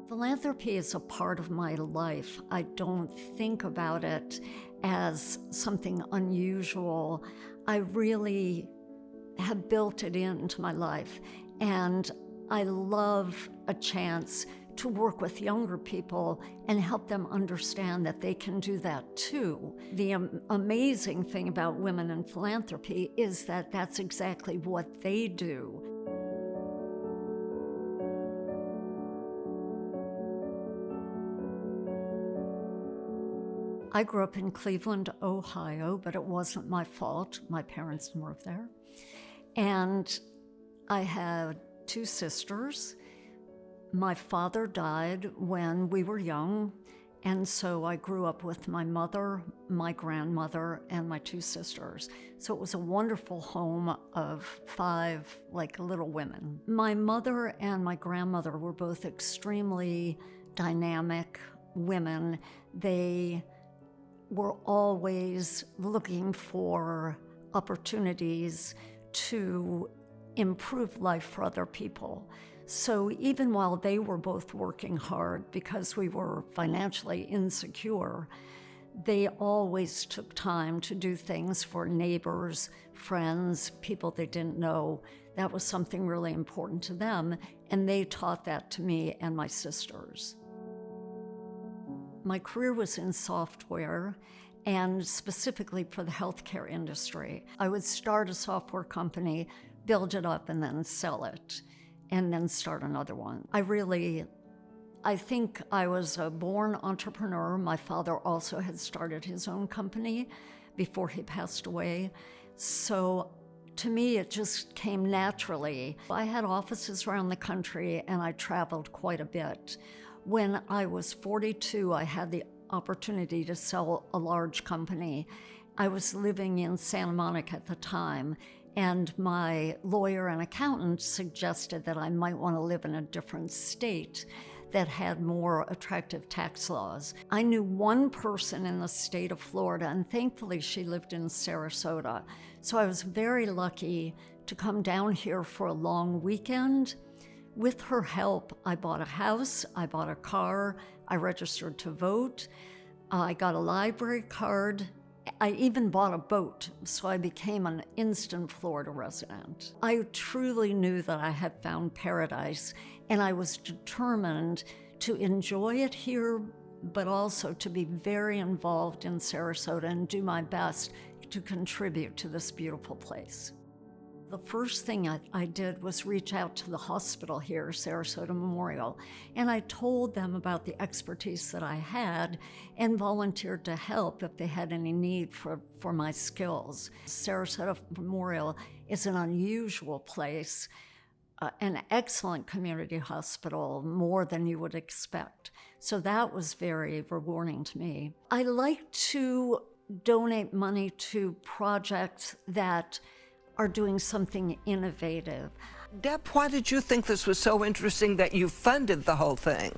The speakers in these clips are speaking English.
Philanthropy is a part of my life. I don't think about it as something unusual. I really have built it into my life, and I love a chance to work with younger people and help them understand that they can do that too. The amazing thing about women in philanthropy is that that's exactly what they do. I grew up in Cleveland, Ohio, but it wasn't my fault. My parents moved there. And I had two sisters. My father died when we were young, and so I grew up with my mother, my grandmother, and my two sisters. So it was a wonderful home of 5 like little women. My mother and my grandmother were both extremely dynamic women. They were always looking for opportunities to improve life for other people. So even while they were both working hard because we were financially insecure, they always took time to do things for neighbors, friends, people they didn't know. That was something really important to them, and they taught that to me and my sisters. My career was in software, and specifically for the healthcare industry. I would start a software company, build it up, and then sell it, and then start another one. I think I was a born entrepreneur. My father also had started his own company before he passed away. So to me, it just came naturally. I had offices around the country, and I traveled quite a bit. When I was 42, I had the opportunity to sell a large company. I was living in Santa Monica at the time, and my lawyer and accountant suggested that I might want to live in a different state that had more attractive tax laws. I knew one person in the state of Florida, and thankfully she lived in Sarasota. So I was very lucky to come down here for a long weekend. With her help, I bought a house, I bought a car, I registered to vote, I got a library card, I even bought a boat, so I became an instant Florida resident. I truly knew that I had found paradise, and I was determined to enjoy it here, but also to be very involved in Sarasota and do my best to contribute to this beautiful place. The first thing I did was reach out to the hospital here, Sarasota Memorial, and I told them about the expertise that I had and volunteered to help if they had any need for my skills. Sarasota Memorial is an unusual place, an excellent community hospital, more than you would expect. So that was very rewarding to me. I like to donate money to projects that are doing something innovative. Deb, why did you think this was so interesting that you funded the whole thing?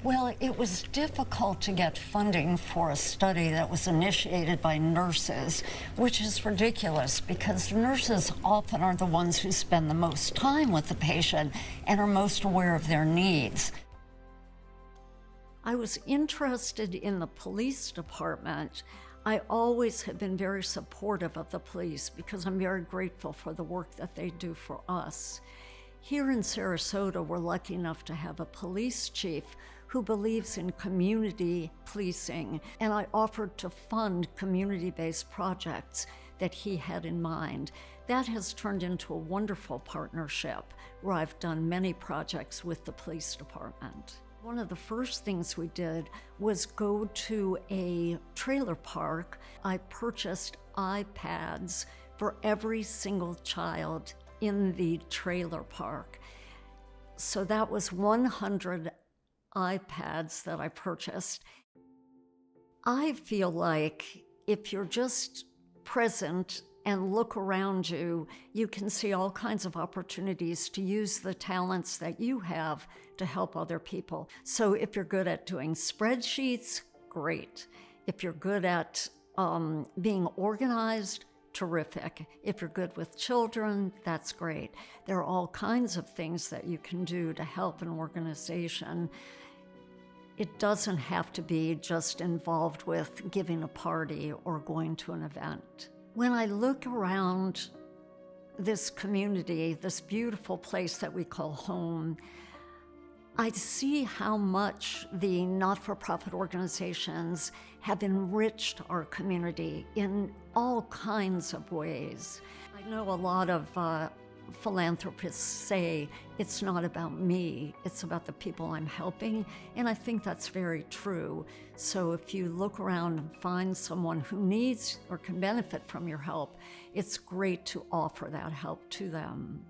Well, it was difficult to get funding for a study that was initiated by nurses, which is ridiculous because nurses often are the ones who spend the most time with the patient and are most aware of their needs. I was interested in the police department. I always have been very supportive of the police because I'm very grateful for the work that they do for us. Here in Sarasota, we're lucky enough to have a police chief who believes in community policing, and I offered to fund community-based projects that he had in mind. That has turned into a wonderful partnership where I've done many projects with the police department. One of the first things we did was go to a trailer park. I purchased iPads for every single child in the trailer park. So that was 100 iPads that I purchased. I feel like if you're just present and look around you, you can see all kinds of opportunities to use the talents that you have to help other people. So if you're good at doing spreadsheets, great. If you're good at being organized, terrific. If you're good with children, that's great. There are all kinds of things that you can do to help an organization. It doesn't have to be just involved with giving a party or going to an event. When I look around this community, this beautiful place that we call home, I see how much the not-for-profit organizations have enriched our community in all kinds of ways. I know a lot of philanthropists say it's not about me, it's about the people I'm helping, and I think that's very true. So if you look around and find someone who needs or can benefit from your help, it's great to offer that help to them.